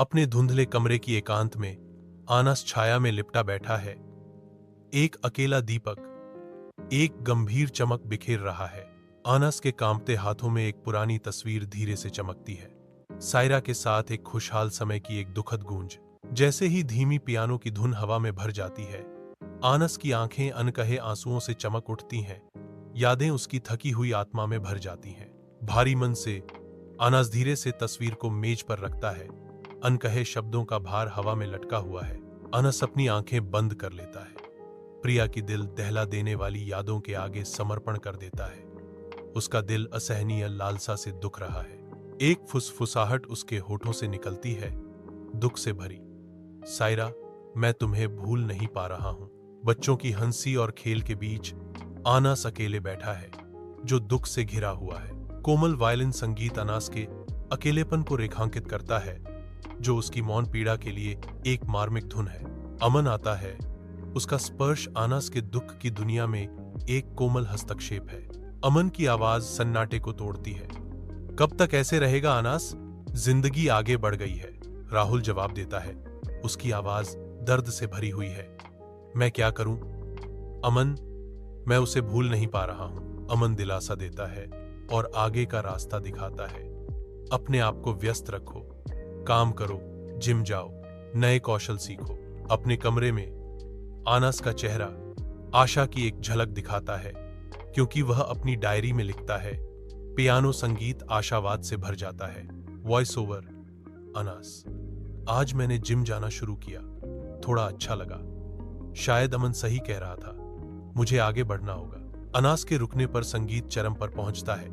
अपने धुंधले कमरे की एकांत में आनस छाया में लिपटा बैठा है। एक अकेला दीपक एक गंभीर चमक बिखेर रहा है। आनस के कांपते हाथों में एक पुरानी तस्वीर धीरे से चमकती है। सायरा के साथ एक खुशहाल समय की एक दुखद गूंज। जैसे ही धीमी पियानो की धुन हवा में भर जाती है, आनस की आंखें अनकहे आंसुओं से चमक उठती हैं। यादें उसकी थकी हुई आत्मा में भर जाती हैं। भारी मन से आनस धीरे से तस्वीर को मेज पर रखता है। अनकहे शब्दों का भार हवा में लटका हुआ है। आनस अपनी आंखें बंद कर लेता है। प्रिया की दिल दहला देने वाली यादों के आगे समर्पण कर देता है। उसका दिल असहनीय लालसा से दुख रहा है। एक फुसफुसाहट उसके होठों से निकलती है, दुख से भरी। सायरा, मैं तुम्हें भूल नहीं पा रहा हूं। बच्चों की हंसी और खेल के बीच आनस अकेले बैठा है, जो दुख से घिरा हुआ है। कोमल वायलिन संगीत आनस के अकेलेपन को रेखांकित करता है, जो उसकी मौन पीड़ा के लिए एक मार्मिक धुन है। अमन आता है। उसका स्पर्श आनस के दुख की दुनिया में एक कोमल हस्तक्षेप है। अमन की आवाज सन्नाटे को तोड़ती है। कब तक ऐसे रहेगा आनस? जिंदगी आगे बढ़ गई है, राहुल जवाब देता है। उसकी आवाज दर्द से भरी हुई है। मैं क्या करूं? अमन, मैं उसे भूल नहीं पा रहा हूं। अमन दिलासा देता है और आगे का रास्ता दिखाता है। अपने आप को व्यस्त रखो, काम करो, जिम जाओ, नए कौशल सीखो। अपने कमरे में आनस का चेहरा आशा की एक झलक दिखाता है, क्योंकि वह अपनी डायरी में लिखता है। पियानो संगीत आशावाद से भर जाता है। वॉइस ओवर आनस, आज मैंने जिम जाना शुरू किया, थोड़ा अच्छा लगा। शायद अमन सही कह रहा था, मुझे आगे बढ़ना होगा। आनस के रुकने पर संगीत चरम पर पहुंचता है।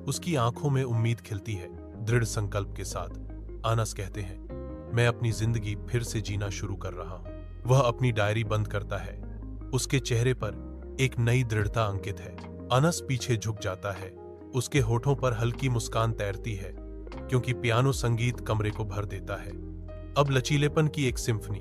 उसकी आंखों में उम्मीद खिलती है। दृढ़ संकल्प के साथ आनस कहते हैं, मैं अपनी जिंदगी फिर से जीना शुरू कर रहा हूं। वह अपनी डायरी बंद करता है। उसके चेहरे पर एक नई दृढ़ता अंकित है। आनस पीछे झुक जाता है। उसके होठों पर हल्की मुस्कान तैरती है, क्योंकि पियानो संगीत कमरे को भर देता है। अब लचीलेपन की एक सिम्फनी।